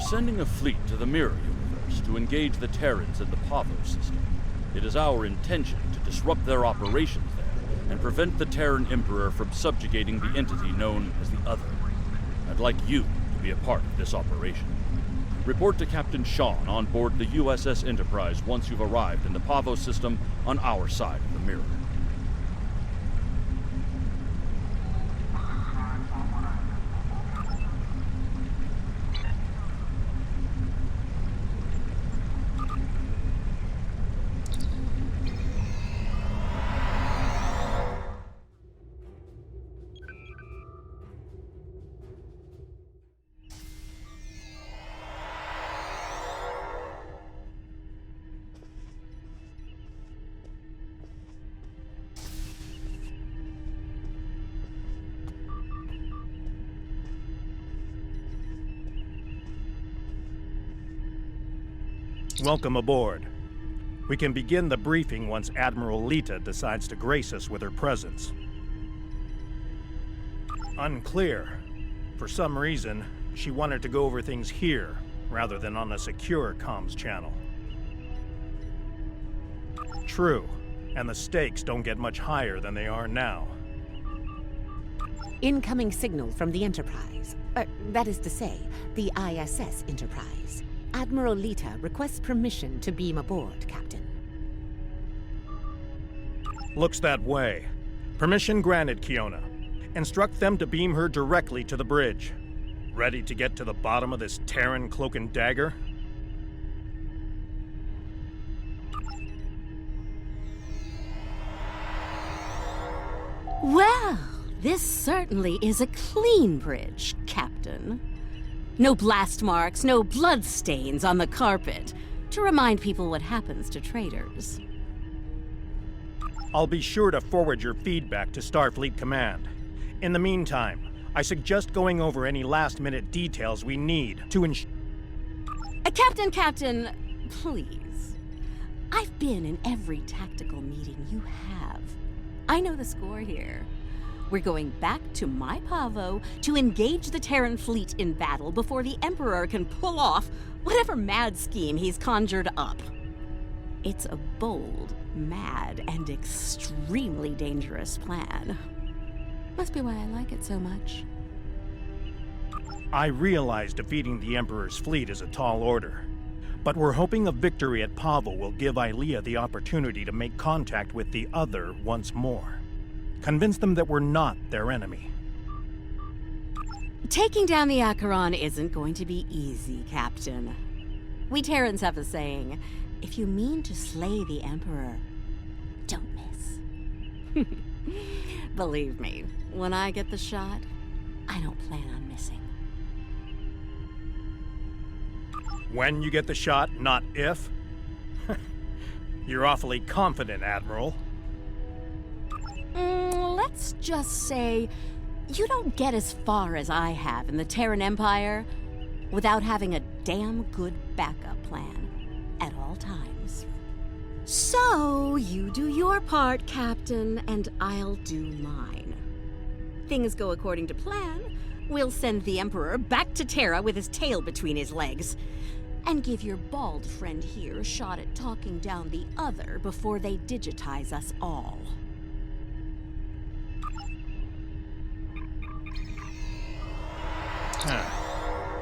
sending a fleet to the Mirror Universe to engage the Terrans in the Pavo system. It is our intention to disrupt their operations there and prevent the Terran Emperor from subjugating the entity known as the Other. I'd like you to be a part of this operation. Report to Captain Sean on board the USS Enterprise once you've arrived in the Pavo system on our side of the mirror. Welcome aboard. We can begin the briefing once Admiral Lita decides to grace us with her presence. Unclear. For some reason, she wanted to go over things here, rather than on a secure comms channel. True, and the stakes don't get much higher than they are now. Incoming signal from the Enterprise. That is to say, the ISS Enterprise. Admiral Lita requests permission to beam aboard, Captain. Looks that way. Permission granted, Kiona. Instruct them to beam her directly to the bridge. Ready to get to the bottom of this Terran cloak and dagger? Well, this certainly is a clean bridge, Captain. No blast marks, no blood stains on the carpet, to remind people what happens to traitors. I'll be sure to forward your feedback to Starfleet Command. In the meantime, I suggest going over any last-minute details we need to ensure... Captain, please. I've been in every tactical meeting you have. I know the score here. We're going back to my Pavo to engage the Terran fleet in battle before the Emperor can pull off whatever mad scheme he's conjured up. It's a bold, mad, and extremely dangerous plan. Must be why I like it so much. I realize defeating the Emperor's fleet is a tall order, but we're hoping a victory at Pavo will give Ilea the opportunity to make contact with the Other once more. Convince them that we're not their enemy. Taking down the Acheron isn't going to be easy, Captain. We Terrans have a saying, if you mean to slay the Emperor, don't miss. Believe me, when I get the shot, I don't plan on missing. When you get the shot, not if? You're awfully confident, Admiral. Let's just say you don't get as far as I have in the Terran Empire without having a damn good backup plan at all times. So, you do your part, Captain, and I'll do mine. Things go according to plan, we'll send the Emperor back to Terra with his tail between his legs, and give your bald friend here a shot at talking down the Other before they digitize us all.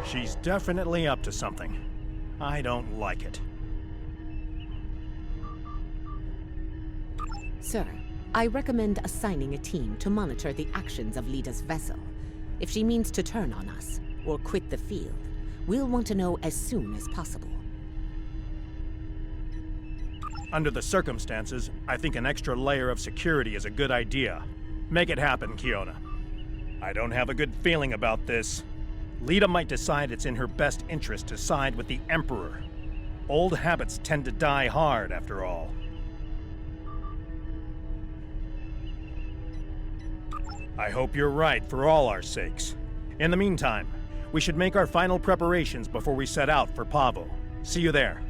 She's definitely up to something. I don't like it. Sir, I recommend assigning a team to monitor the actions of Lita's vessel. If she means to turn on us, or quit the field, we'll want to know as soon as possible. Under the circumstances, I think an extra layer of security is a good idea. Make it happen, Kiona. I don't have a good feeling about this. Lita might decide it's in her best interest to side with the Emperor. Old habits tend to die hard, after all. I hope you're right for all our sakes. In the meantime, we should make our final preparations before we set out for Pavo. See you there.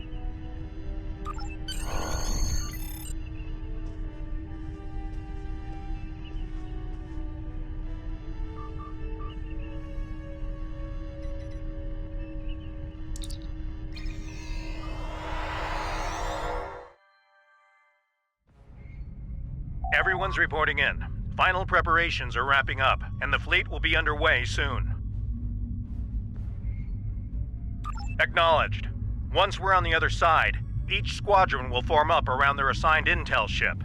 Everyone's reporting in. Final preparations are wrapping up, and the fleet will be underway soon. Acknowledged. Once we're on the other side, each squadron will form up around their assigned intel ship.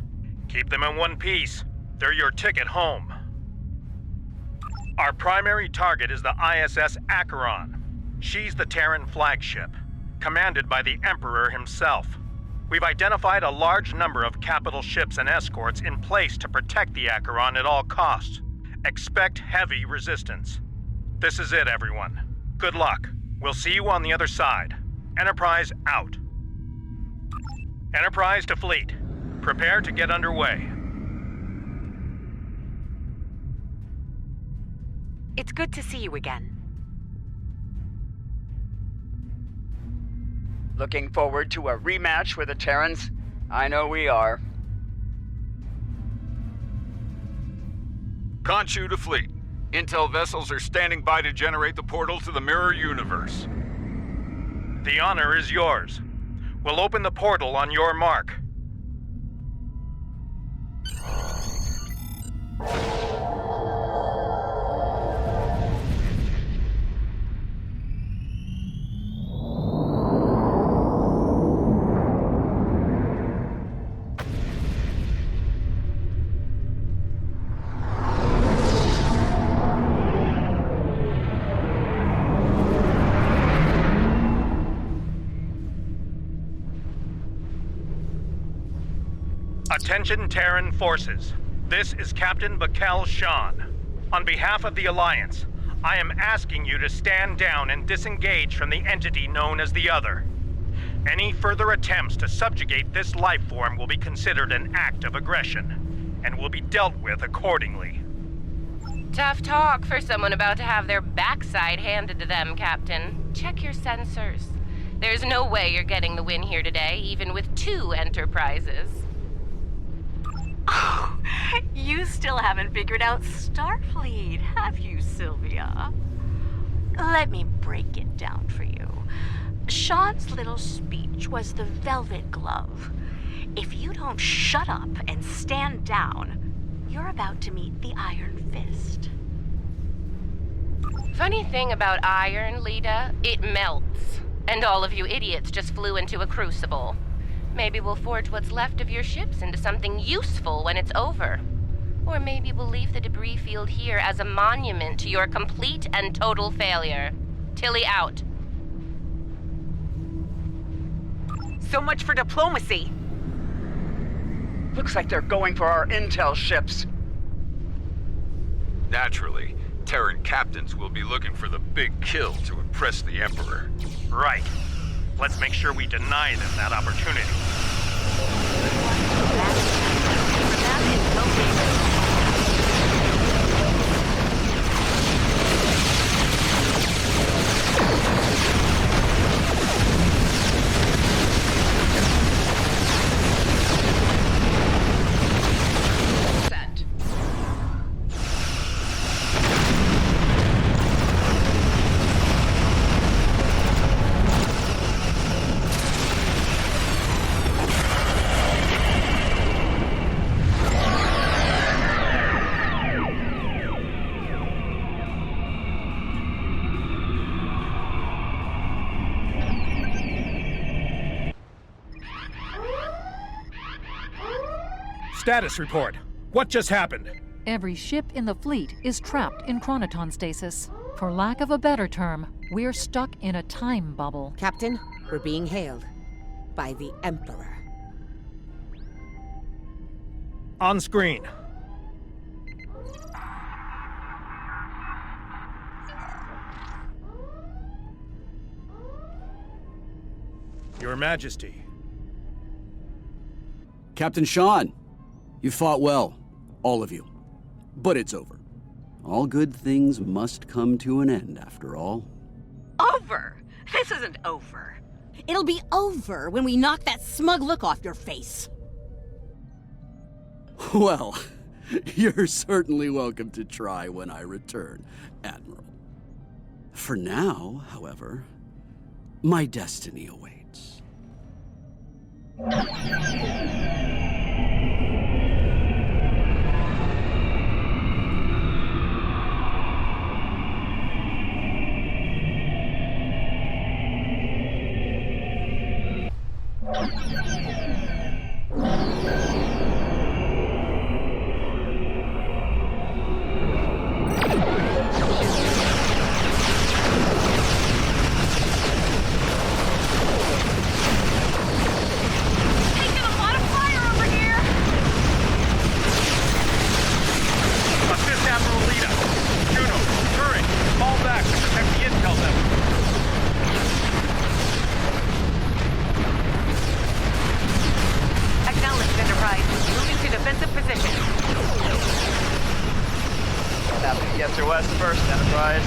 Keep them in one piece. They're your ticket home. Our primary target is the ISS Acheron. She's the Terran flagship, commanded by the Emperor himself. We've identified a large number of capital ships and escorts in place to protect the Acheron at all costs. Expect heavy resistance. This is it, everyone. Good luck. We'll see you on the other side. Enterprise out. Enterprise to fleet. Prepare to get underway. It's good to see you again. Looking forward to a rematch with the Terrans? I know we are. Khonshu to fleet. Intel vessels are standing by to generate the portal to the mirror universe. The honor is yours. We'll open the portal on your mark. Attention Terran forces. This is Captain Bakel Shan. On behalf of the Alliance, I am asking you to stand down and disengage from the entity known as the Other. Any further attempts to subjugate this life form will be considered an act of aggression, and will be dealt with accordingly. Tough talk for someone about to have their backside handed to them, Captain. Check your sensors. There's no way you're getting the win here today, even with 2 Enterprises. Oh, you still haven't figured out Starfleet, have you, Sylvia? Let me break it down for you. Sean's little speech was the velvet glove. If you don't shut up and stand down, you're about to meet the Iron Fist. Funny thing about iron, Lita, it melts. And all of you idiots just flew into a crucible. Maybe we'll forge what's left of your ships into something useful when it's over. Or maybe we'll leave the debris field here as a monument to your complete and total failure. Tilly out. So much for diplomacy. Looks like they're going for our intel ships. Naturally, Terran captains will be looking for the big kill to impress the Emperor. Right. Let's make sure we deny them that opportunity. Status report. What just happened? Every ship in the fleet is trapped in chronoton stasis. For lack of a better term, we're stuck in a time bubble. Captain, we're being hailed by the Emperor. On screen. Your Majesty. Captain Sean, you fought well, all of you. But it's over. All good things must come to an end, after all. Over? This isn't over. It'll be over when we knock that smug look off your face. Well, you're certainly welcome to try when I return, Admiral. For now, however, my destiny awaits. Sector West first, Enterprise.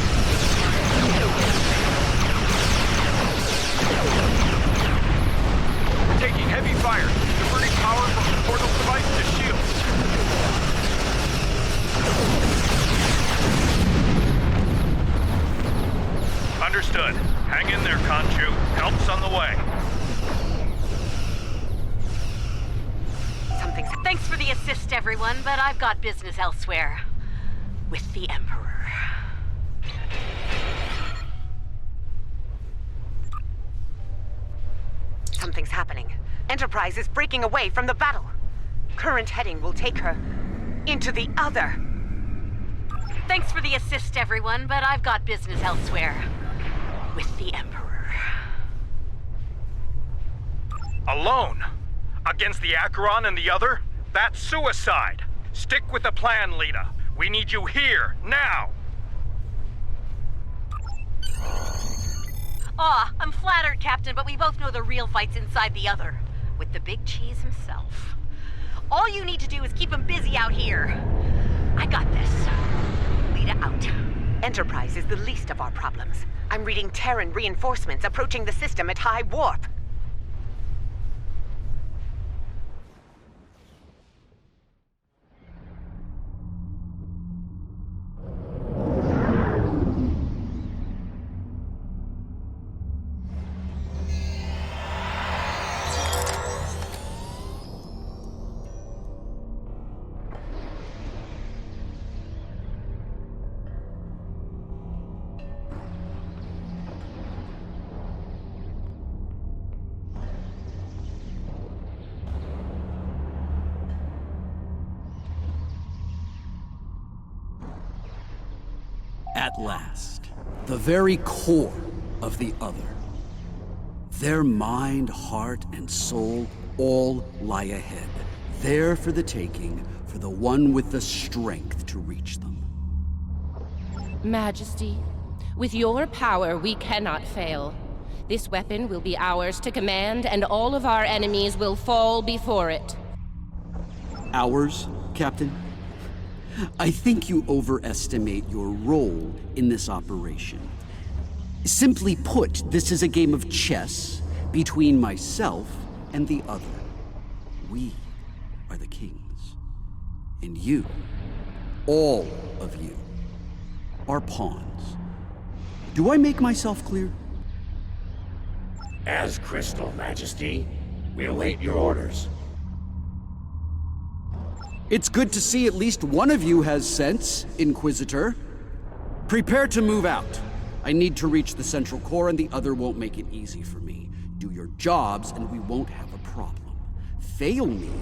Taking heavy fire. Diverting power from the portal device to shields. Understood. Hang in there, Khonshu. Help's on the way. Thanks for the assist, everyone, but I've got business elsewhere. With the Emperor. Something's happening. Enterprise is breaking away from the battle. Current heading will take her into the other. Thanks for the assist, everyone, but I've got business elsewhere. With the Emperor. Alone? Against the Acheron and the other? That's suicide! Stick with the plan, Lita. We need you here, now! Aw, I'm flattered, Captain, but we both know the real fight's inside the other. With the big cheese himself. All you need to do is keep him busy out here. I got this. Lita out. Enterprise is the least of our problems. I'm reading Terran reinforcements approaching the system at high warp. At last, the very core of the other. Their mind, heart, and soul all lie ahead, there for the taking, for the one with the strength to reach them. Majesty, with your power, we cannot fail. This weapon will be ours to command, and all of our enemies will fall before it. Ours, Captain? I think you overestimate your role in this operation. Simply put, this is a game of chess between myself and the other. We are the kings. And you, all of you, are pawns. Do I make myself clear? As crystal, Majesty. We await your orders. It's good to see at least one of you has sense, Inquisitor. Prepare to move out. I need to reach the central core and the other won't make it easy for me. Do your jobs and we won't have a problem. Fail me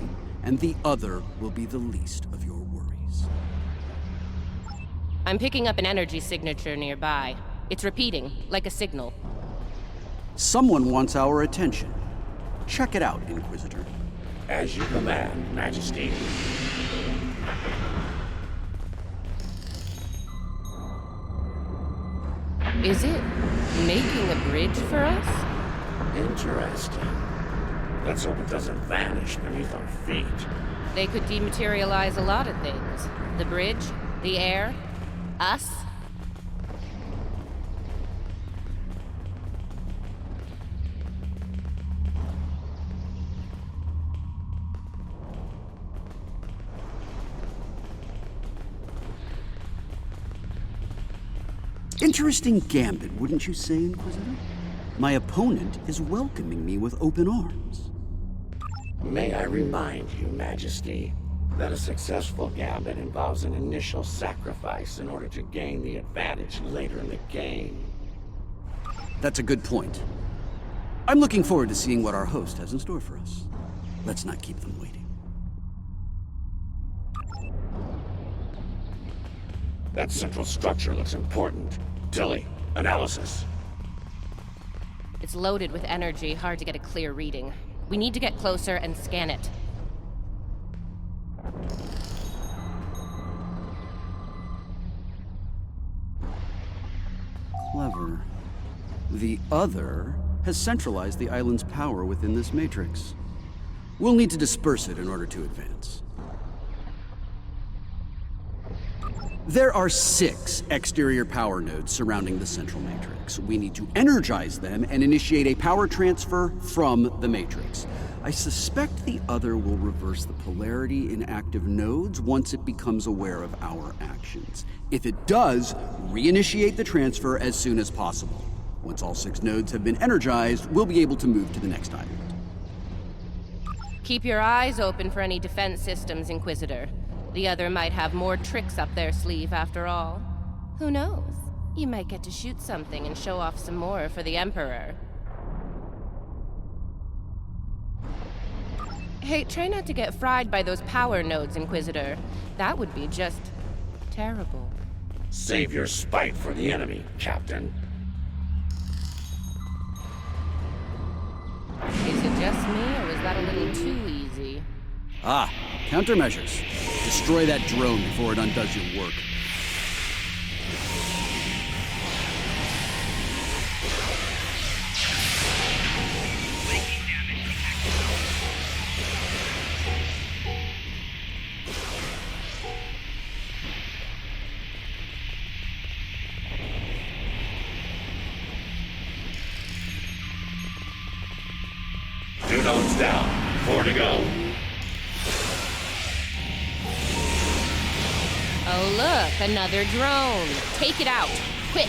and the other will be the least of your worries. I'm picking up an energy signature nearby. It's repeating, like a signal. Someone wants our attention. Check it out, Inquisitor. As you command, Majesty. Is it making a bridge for us? Interesting. Let's hope it doesn't vanish beneath our feet. They could dematerialize a lot of things. The bridge, the air, us. Interesting gambit, wouldn't you say, Inquisitor? My opponent is welcoming me with open arms. May I remind you, Majesty, that a successful gambit involves an initial sacrifice in order to gain the advantage later in the game. That's a good point. I'm looking forward to seeing what our host has in store for us. Let's not keep them waiting. That central structure looks important. Tilly, analysis. It's loaded with energy, hard to get a clear reading. We need to get closer and scan it. Clever. The other has centralized the island's power within this matrix. We'll need to disperse it in order to advance. There are 6 exterior power nodes surrounding the central matrix. We need to energize them and initiate a power transfer from the matrix. I suspect the other will reverse the polarity in active nodes once it becomes aware of our actions. If it does, reinitiate the transfer as soon as possible. Once all 6 nodes have been energized, we'll be able to move to the next island. Keep your eyes open for any defense systems, Inquisitor. The other might have more tricks up their sleeve after all. Who knows? You might get to shoot something and show off some more for the Emperor. Hey, try not to get fried by those power nodes, Inquisitor. That would be just terrible. Save your spite for the enemy, Captain. Is it just me, or was that a little too easy? Ah, countermeasures. Destroy that drone before it undoes your work. Two nodes down. 4 to go. Oh look, another drone. Take it out, quick.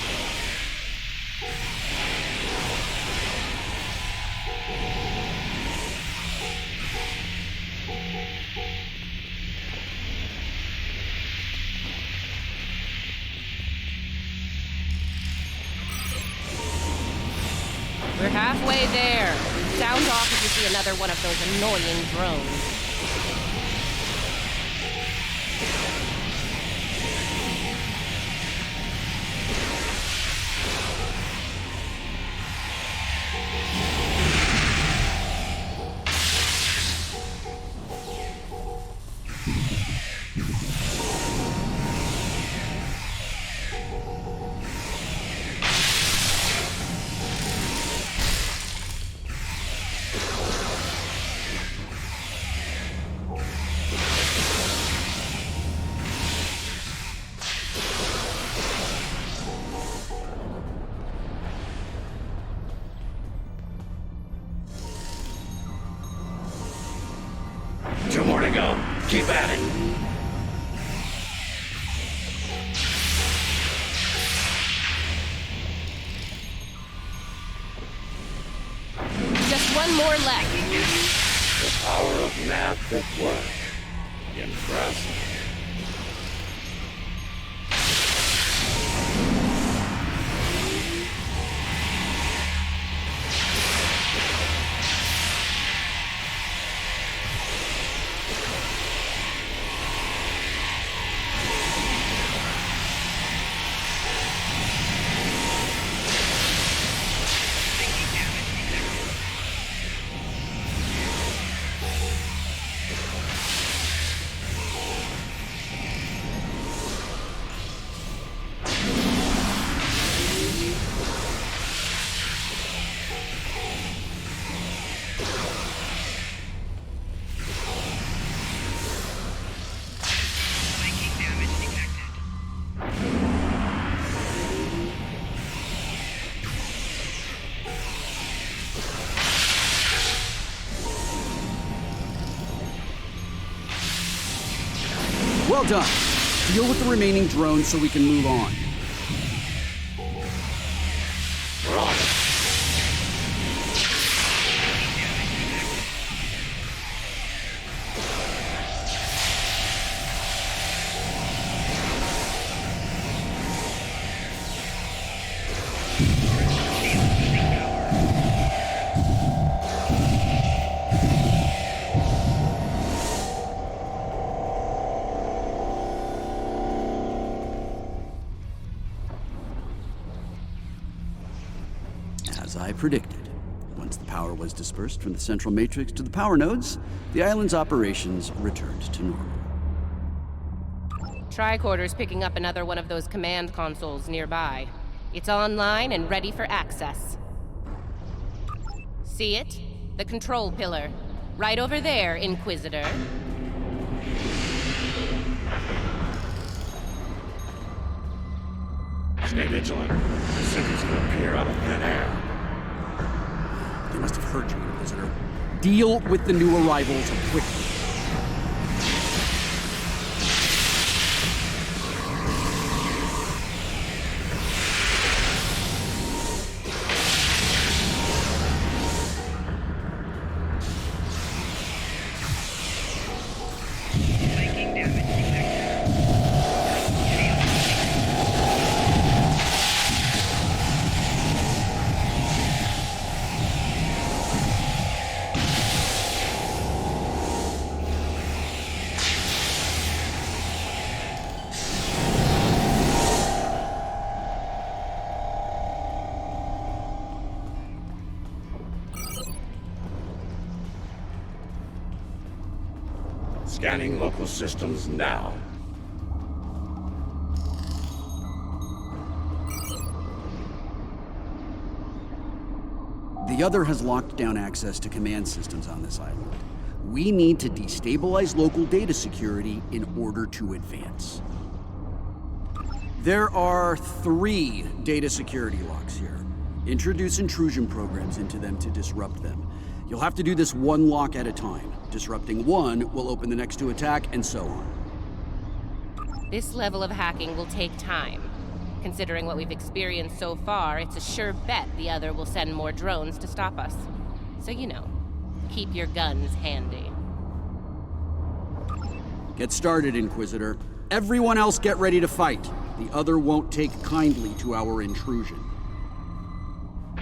We're halfway there. Sound off if you see another one of those annoying drones. Two more to go. Keep at it. Just one more left. The power of math at work. Impressive. Well done. Deal with the remaining drones so we can move on. We're on it. As I predicted, once the power was dispersed from the central matrix to the power nodes, the island's operations returned to normal. Tricorder's picking up another one of those command consoles nearby. It's online and ready for access. See it? The control pillar. Right over there, Inquisitor. Stay vigilant. The cities will appear out of thin air. They must have heard you, Inquisitor. Deal with the new arrivals quickly. Scanning local systems now. The other has locked down access to command systems on this island. We need to destabilize local data security in order to advance. There are 3 data security locks here. Introduce intrusion programs into them to disrupt them. You'll have to do this one lock at a time. Disrupting one will open the next to attack, and so on. This level of hacking will take time. Considering what we've experienced so far, it's a sure bet the other will send more drones to stop us. So keep your guns handy. Get started, Inquisitor. Everyone else get ready to fight. The other won't take kindly to our intrusion.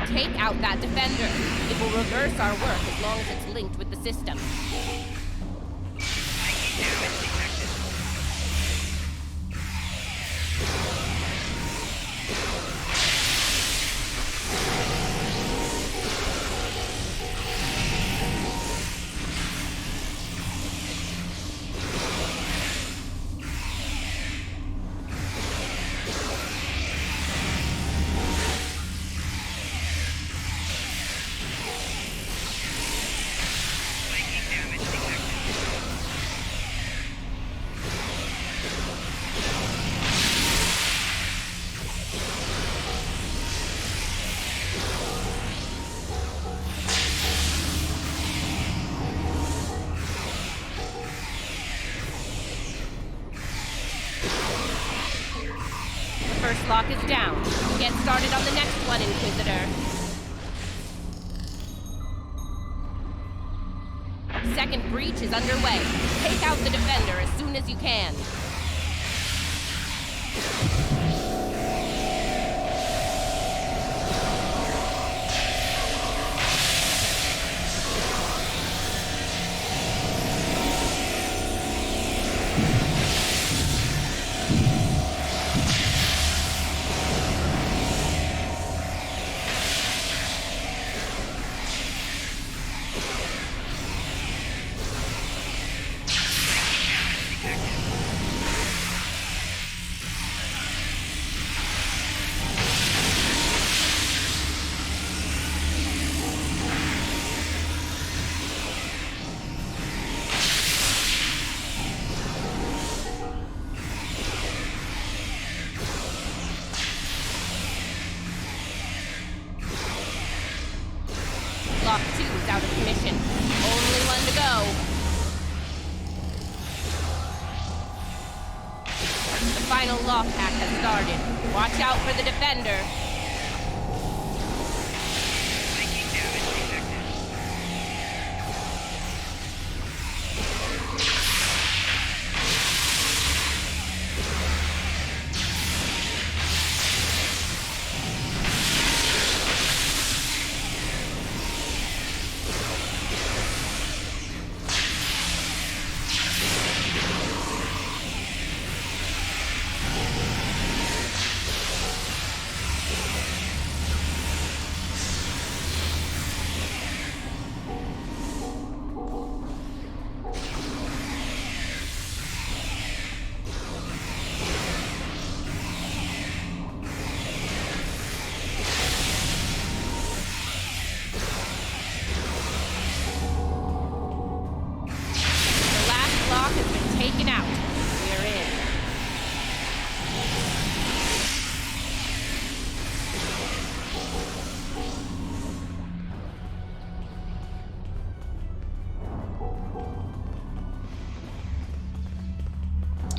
Take out that defender. It will reverse our work as long as it's linked with the system. First lock is down. Get started on the next one, Inquisitor. Second breach is underway. Take out the defender as soon as you can. Lock 2 is out of commission. Only one to go. The final lock hack has started. Watch out for the defender. Taken out. We're in.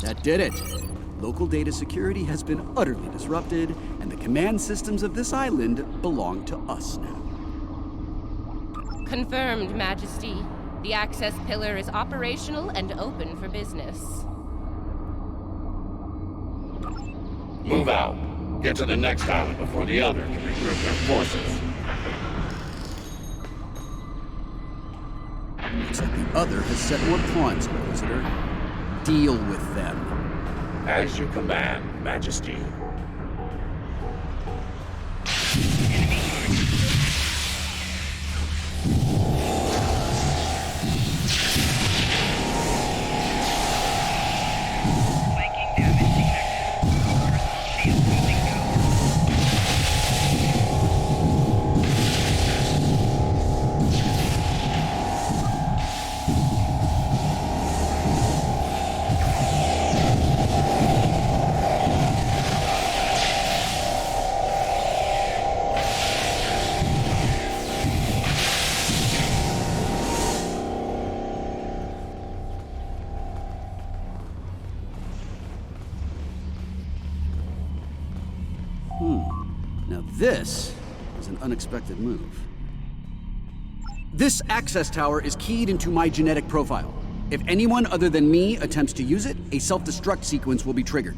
That did it. Local data security has been utterly disrupted, and the command systems of this island belong to us now. Confirmed, Majesty. The access pillar is operational and open for business. Move out. Get to the next island before the other can regroup their forces. Looks like the other has set more pawns, Inquisitor. Deal with them. As you command, Majesty. Now this is an unexpected move. This access tower is keyed into my genetic profile. If anyone other than me attempts to use it, a self-destruct sequence will be triggered.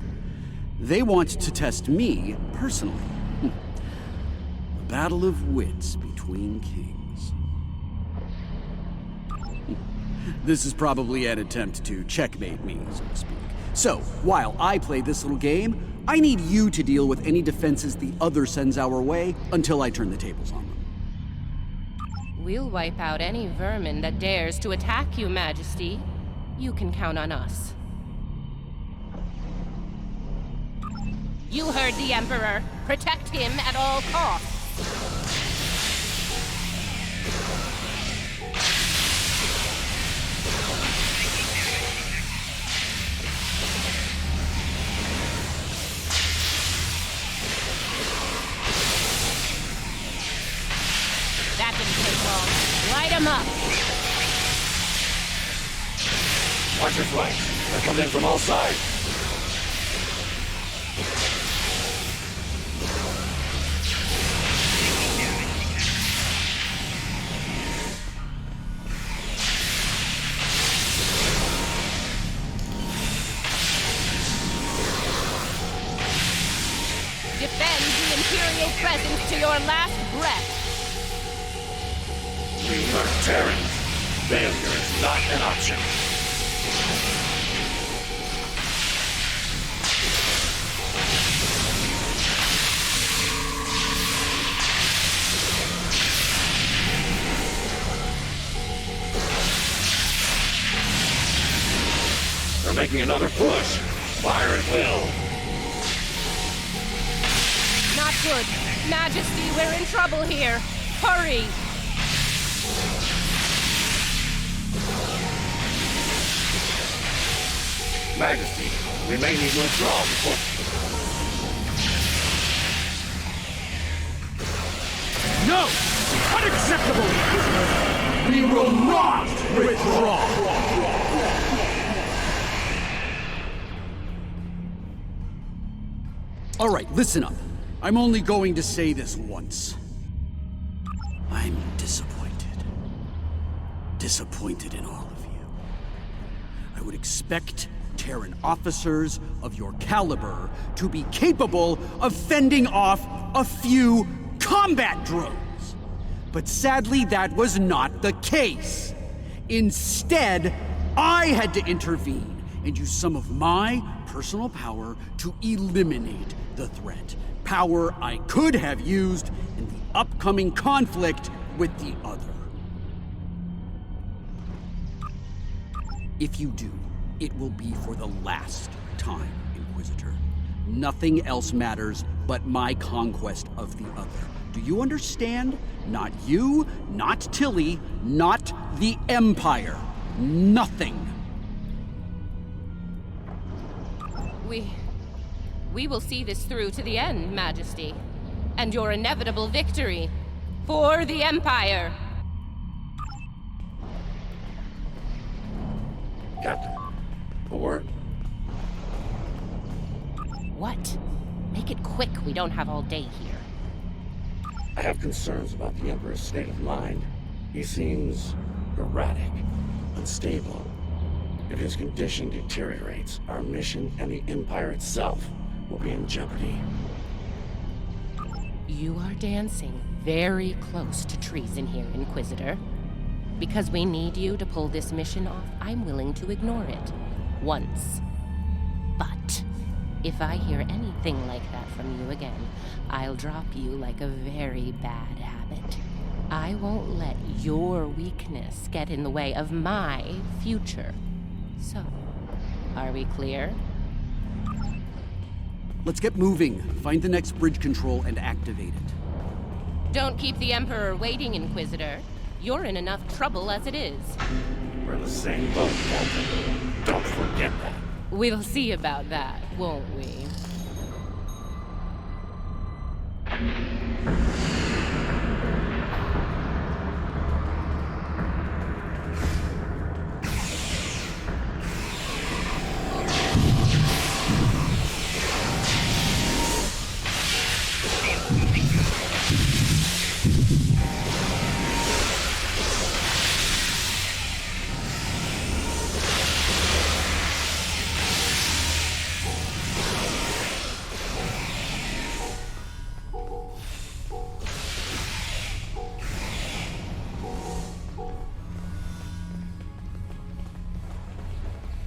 They want to test me personally. A battle of wits between kings. This is probably an attempt to checkmate me, so to speak. So, while I play this little game, I need you to deal with any defenses the other sends our way until I turn the tables on them. We'll wipe out any vermin that dares to attack you, Majesty. You can count on us. You heard the Emperor. Protect him at all costs. That didn't take long. Light him up! Watch your flank. They're coming in from all sides. Defend the Imperial presence to your last breath. We are Terrans. Failure is not an option. They're making another push. Fire at will. Not good. Majesty, we're in trouble here. Hurry! Majesty, we may need to withdraw before... No! Unacceptable! We will not withdraw! All right, listen up. I'm only going to say this once. I'm disappointed. Disappointed in all of you. I would expect Terran officers of your caliber to be capable of fending off a few combat drones. But sadly, that was not the case. Instead, I had to intervene and use some of my personal power to eliminate the threat. Power I could have used in the upcoming conflict with the other. If you do, it will be for the last time, Inquisitor. Nothing else matters but my conquest of the other. Do you understand? Not you, not Tilly, not the Empire. Nothing. We will see this through to the end, Majesty. And your inevitable victory for the Empire. Captain, a word? What? Make it quick, we don't have all day here. I have concerns about the Emperor's state of mind. He seems erratic, unstable. If his condition deteriorates, our mission and the Empire itself will be in jeopardy. You are dancing very close to treason here, Inquisitor. Because we need you to pull this mission off, I'm willing to ignore it. Once. But if I hear anything like that from you again, I'll drop you like a very bad habit. I won't let your weakness get in the way of my future. So, are we clear? Let's get moving. Find the next bridge control and activate it. Don't keep the Emperor waiting, Inquisitor. You're in enough trouble as it is. We're in the same boat, Captain. Don't forget that. We'll see about that, won't we?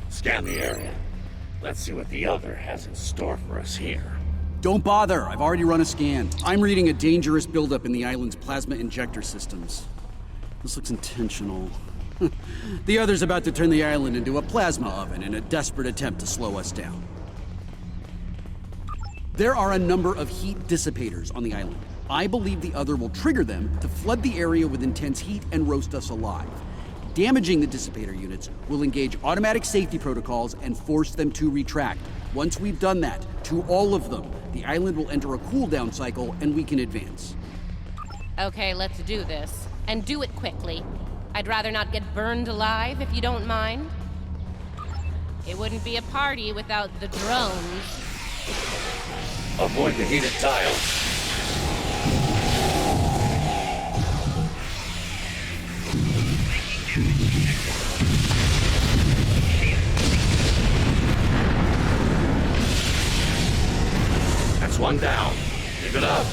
Scan the area. Let's see what the other has in store for us here. Don't bother. I've already run a scan. I'm reading a dangerous buildup in the island's plasma injector systems. This looks intentional. The other's about to turn the island into a plasma oven in a desperate attempt to slow us down. There are a number of heat dissipators on the island. I believe the other will trigger them to flood the area with intense heat and roast us alive. Damaging the dissipator units will engage automatic safety protocols and force them to retract. Once we've done that, to all of them, the island will enter a cooldown cycle and we can advance. Okay, let's do this. And do it quickly. I'd rather not get burned alive, if you don't mind. It wouldn't be a party without the drones. Avoid the heated tiles. That's one down. Keep it up.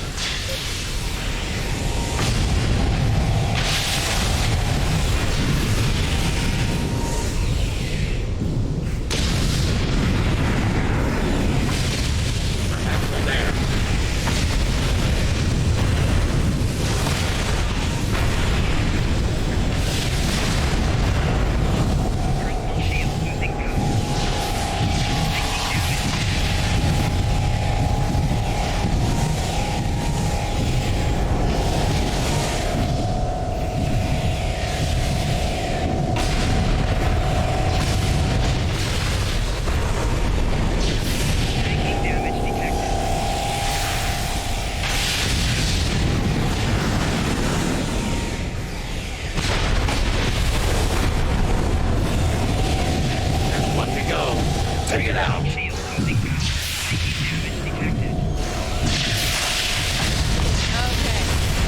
Take it out! Okay,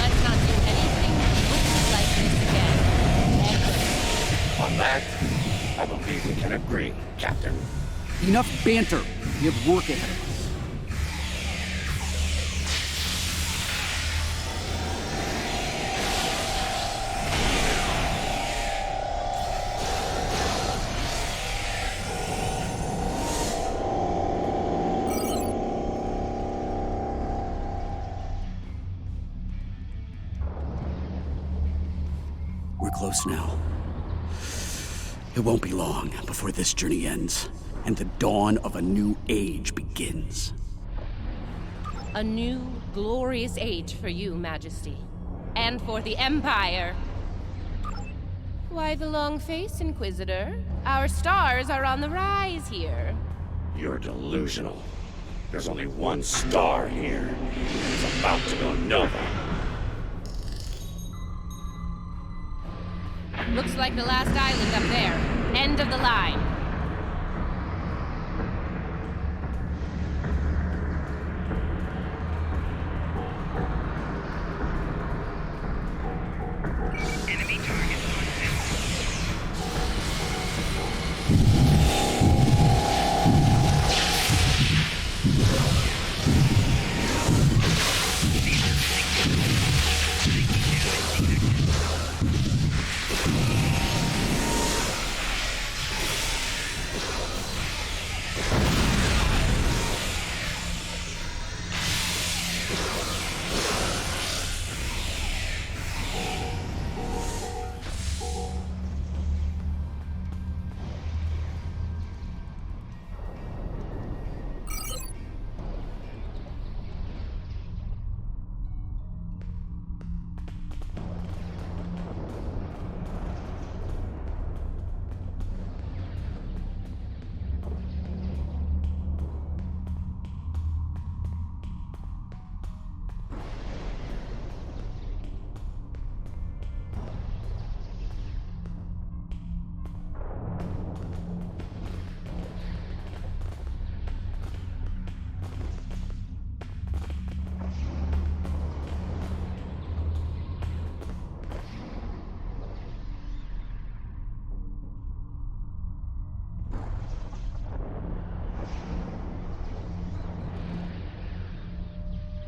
let's not do anything like this again. Ever. On that, I believe we can agree, Captain. Enough banter. We have work ahead of us. We're close now. It won't be long before this journey ends, and the dawn of a new age begins. A new, glorious age for you, Majesty. And for the Empire. Why the long face, Inquisitor? Our stars are on the rise here. You're delusional. There's only one star here. It's about to go nova. Looks like the last island up there. End of the line.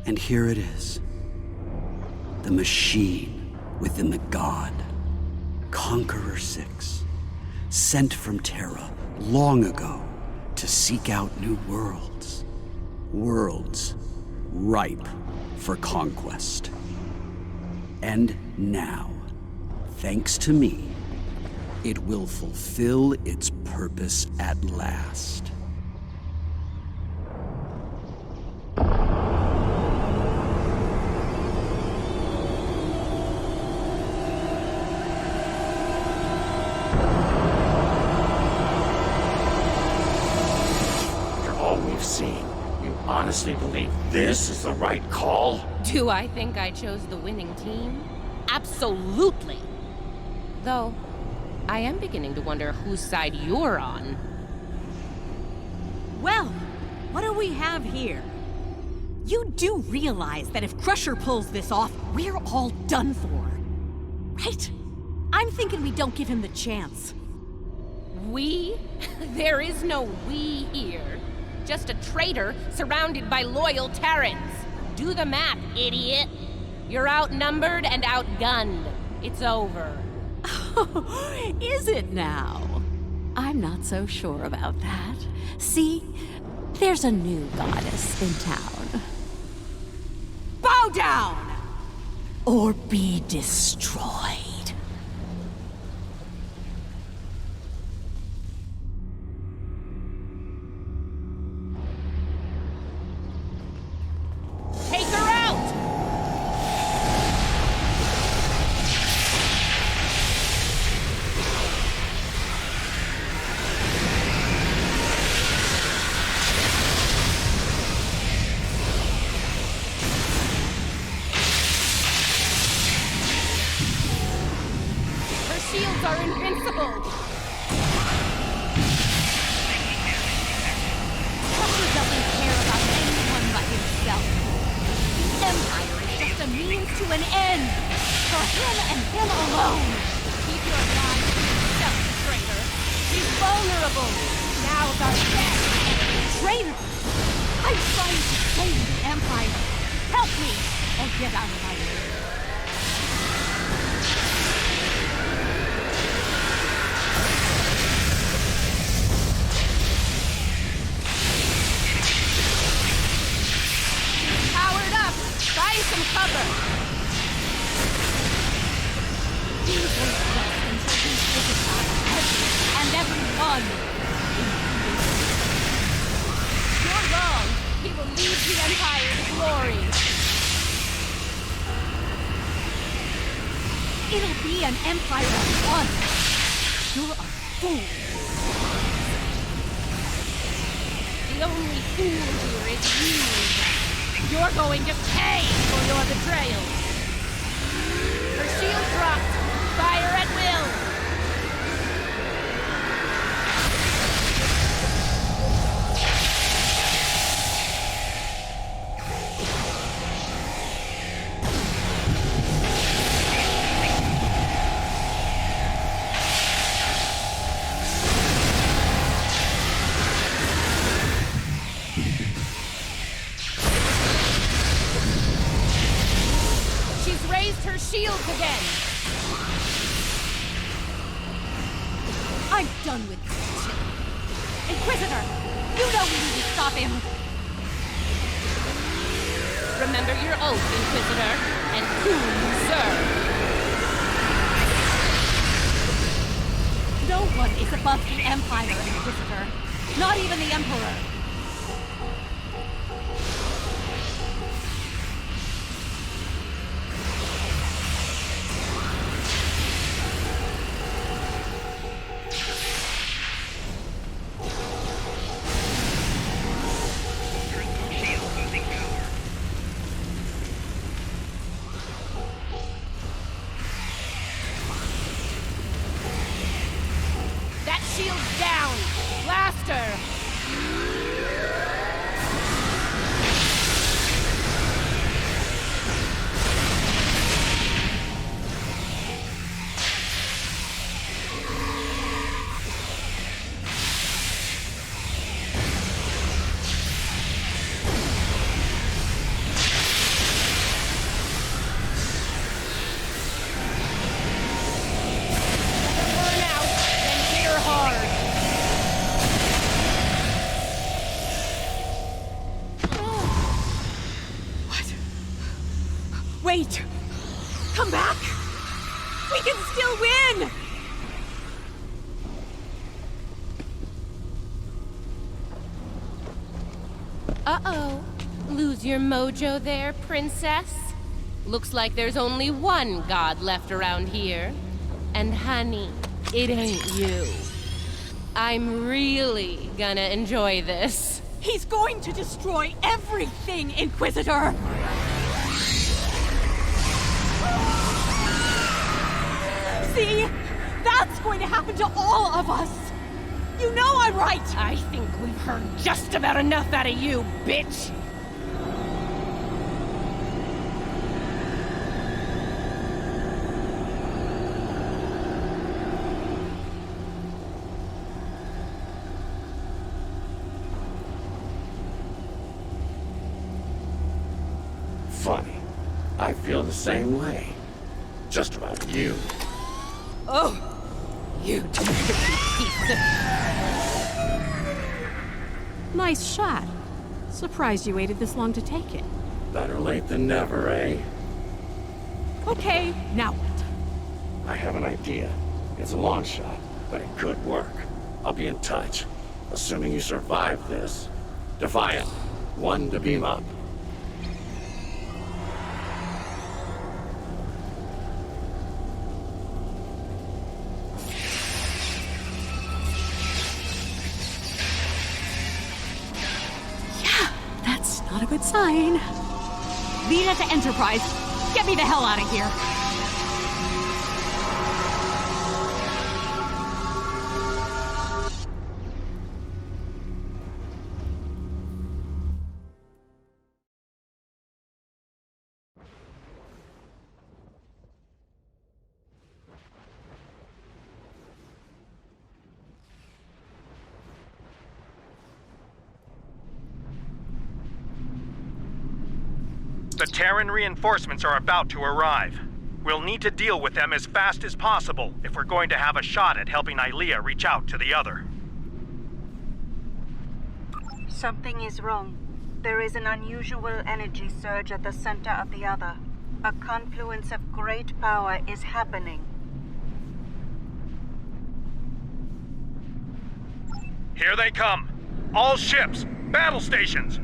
And here it is. The machine within the god. Conqueror 6. Sent from Terra long ago to seek out new worlds. Worlds ripe for conquest. And now, thanks to me, it will fulfill its purpose at last. After all we've seen, you honestly believe this is the right call? Do I think I chose the winning team? Absolutely. Though, I am beginning to wonder whose side you're on. Well, what do we have here? You do realize that if Crusher pulls this off, we're all done for. Right? I'm thinking we don't give him the chance. We? There is no we here. Just a traitor surrounded by loyal Terrans. Do the math, idiot. You're outnumbered and outgunned. It's over. Is it now? I'm not so sure about that. See, there's a new goddess in town. Bow down! Or be destroyed. Take her out! Her shields are invincible! Crusher doesn't care about anyone but himself. The Empire is just a means to an end. For him and him alone. Keep your mind to yourself, traitor. She's vulnerable. Now's our chance. Traitor! I'm trying to save the Empire. Help me, or get out of my way. Powered up! Find some cover! These will rest until we visit every and every one. You're wrong. He will lead the Empire to glory. It'll be an Empire of one. You're a fool. The only fool here is you. You're going to pay for your betrayal. Her shield dropped. Fire at will. She's raised her shields again. I'm done with this shit. Inquisitor, you know we need to stop him. Remember your oath, Inquisitor, and who you serve. No one is above the Empire, Inquisitor. Not even the Emperor. That shield's down. Blast her. Wait! Come back! We can still win! Uh-oh. Lose your mojo there, princess? Looks like there's only one god left around here. And honey, it ain't you. I'm really gonna enjoy this. He's going to destroy everything, Inquisitor! See? That's going to happen to all of us! You know I'm right! I think we've heard just about enough out of you, bitch! Funny. I feel the same way. Just about you. Oh! You piece of... Nice shot. Surprised you waited this long to take it. Better late than never, eh? Okay, now what? I have an idea. It's a long shot, but it could work. I'll be in touch. Assuming you survive this. Defiant. 1 to beam up. Not a good sign. Lead us to Enterprise. Get me the hell out of here. The Terran reinforcements are about to arrive. We'll need to deal with them as fast as possible if we're going to have a shot at helping Ilea reach out to the other. Something is wrong. There is an unusual energy surge at the center of the other. A confluence of great power is happening. Here they come! All ships! Battle stations!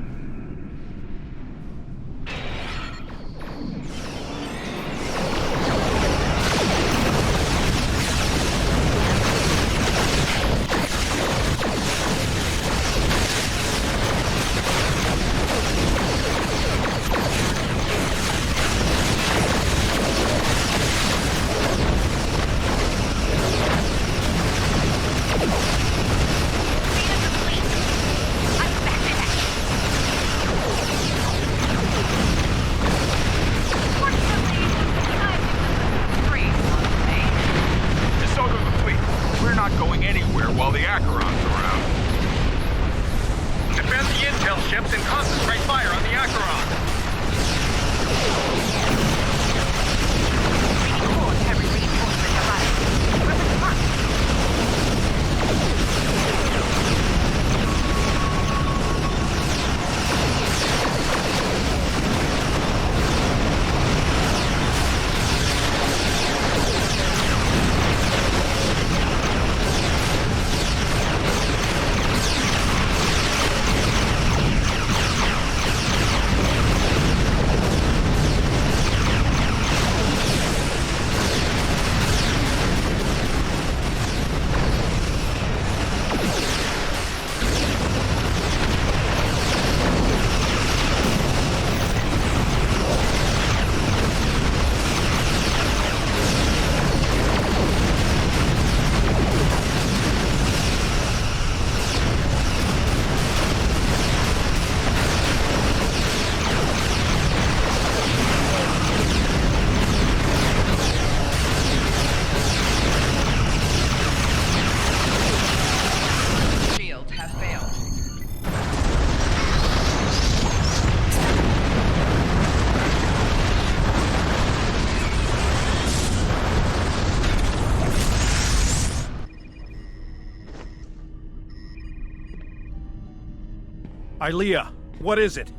Ilea, what is it?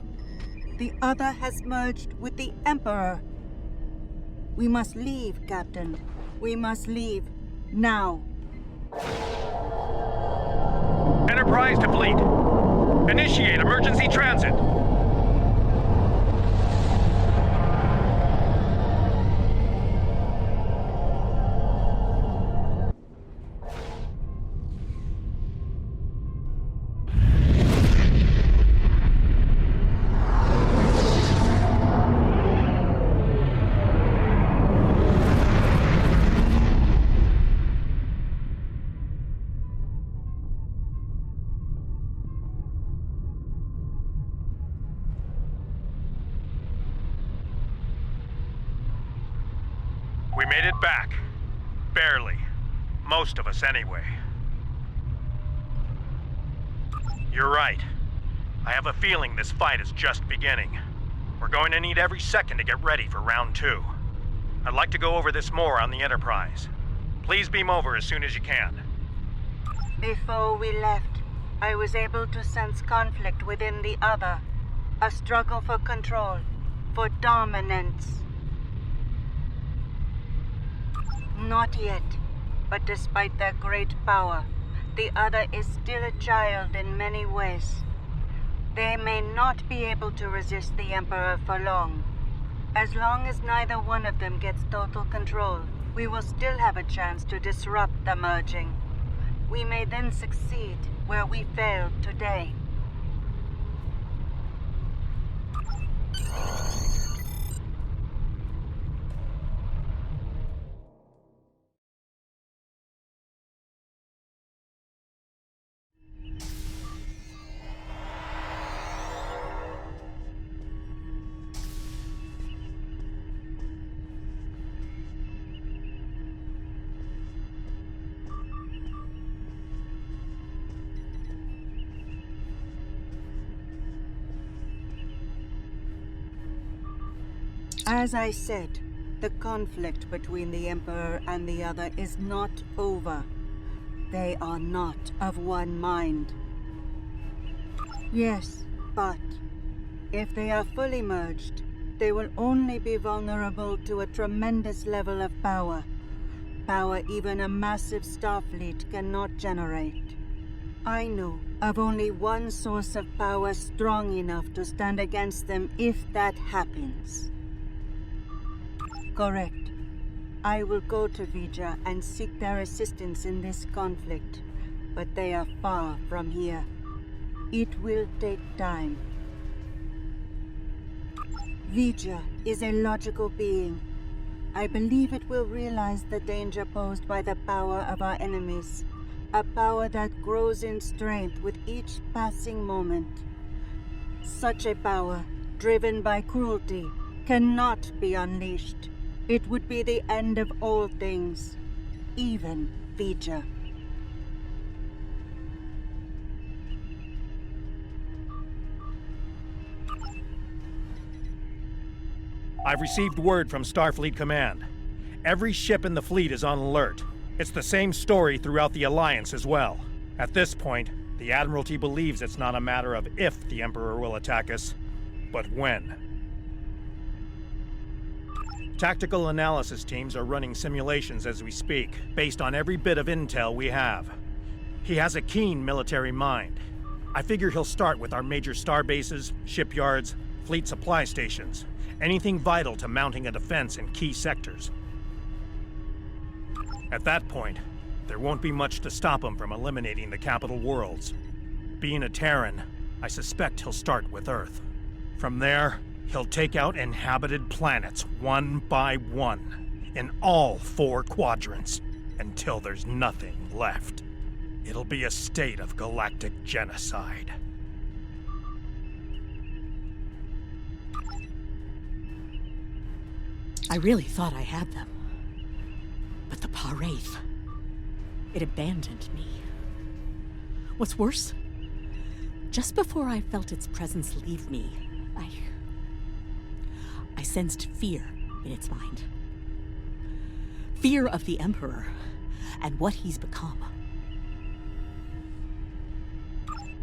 The other has merged with the Emperor. We must leave, Captain. We must leave. Now. Enterprise to fleet. Initiate emergency transit. We made it back. Barely. Most of us, anyway. You're right. I have a feeling this fight is just beginning. We're going to need every second to get ready for round 2. I'd like to go over this more on the Enterprise. Please beam over as soon as you can. Before we left, I was able to sense conflict within the other. A struggle for control, for dominance. Not yet, but despite their great power, the other is still a child in many ways. They may not be able to resist the Emperor for long. As long as neither one of them gets total control, we will still have a chance to disrupt the merging. We may then succeed where we failed today. As I said, the conflict between the Emperor and the other is not over. They are not of one mind. Yes, but if they are fully merged, they will only be vulnerable to a tremendous level of power. Power even a massive Starfleet cannot generate. I know of only one source of power strong enough to stand against them if that happens. Correct. I will go to Vija and seek their assistance in this conflict, but they are far from here. It will take time. Vija is a logical being. I believe it will realize the danger posed by the power of our enemies, a power that grows in strength with each passing moment. Such a power, driven by cruelty, cannot be unleashed. It would be the end of all things, even Vija. I've received word from Starfleet Command. Every ship in the fleet is on alert. It's the same story throughout the Alliance as well. At this point, the Admiralty believes it's not a matter of if the Emperor will attack us, but when. Tactical analysis teams are running simulations as we speak, based on every bit of intel we have. He has a keen military mind. I figure he'll start with our major star bases, shipyards, fleet supply stations, anything vital to mounting a defense in key sectors. At that point, there won't be much to stop him from eliminating the capital worlds. Being a Terran, I suspect he'll start with Earth. From there, he'll take out inhabited planets one by one, in all 4 quadrants, until there's nothing left. It'll be a state of galactic genocide. I really thought I had them. But the Paraith, it abandoned me. What's worse, just before I felt its presence leave me, I sensed fear in its mind. Fear of the Emperor and what he's become.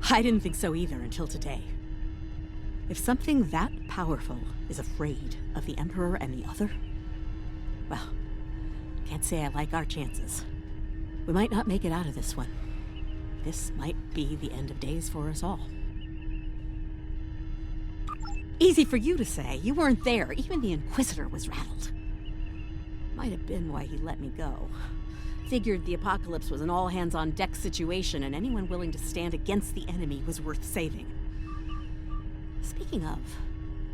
I didn't think so either until today. If something that powerful is afraid of the Emperor and the other, Well, can't say I like our chances. We might not make it out of this one. This might be the end of days for us all. Easy for you to say. You weren't there. Even the Inquisitor was rattled. Might have been why he let me go. Figured the apocalypse was an all-hands-on-deck situation, and anyone willing to stand against the enemy was worth saving. Speaking of,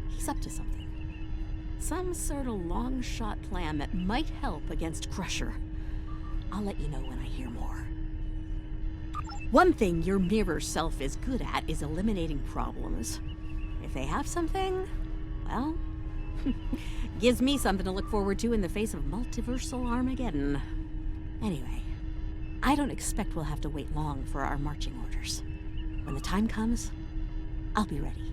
he's up to something. Some sort of long-shot plan that might help against Crusher. I'll let you know when I hear more. One thing your mirror self is good at is eliminating problems. If they have something, well, gives me something to look forward to in the face of multiversal Armageddon. Anyway, I don't expect we'll have to wait long for our marching orders. When the time comes, I'll be ready.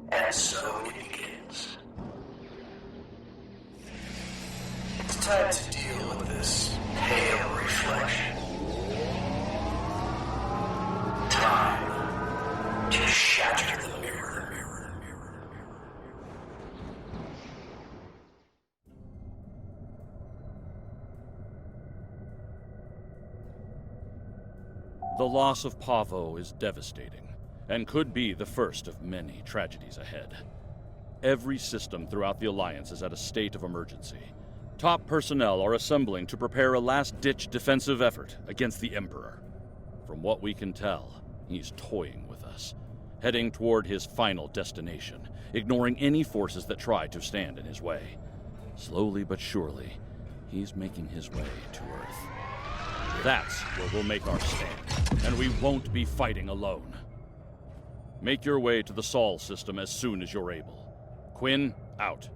And so it begins. It's time to deal with this pale reflection. Time to shatter the mirror. The loss of Pavo is devastating, and could be the first of many tragedies ahead. Every system throughout the Alliance is at a state of emergency. Top personnel are assembling to prepare a last-ditch defensive effort against the Emperor. From what we can tell, he's toying with us, heading toward his final destination, ignoring any forces that try to stand in his way. Slowly but surely, he's making his way to Earth. That's where we'll make our stand, and we won't be fighting alone. Make your way to the Sol system as soon as you're able. Quinn, out.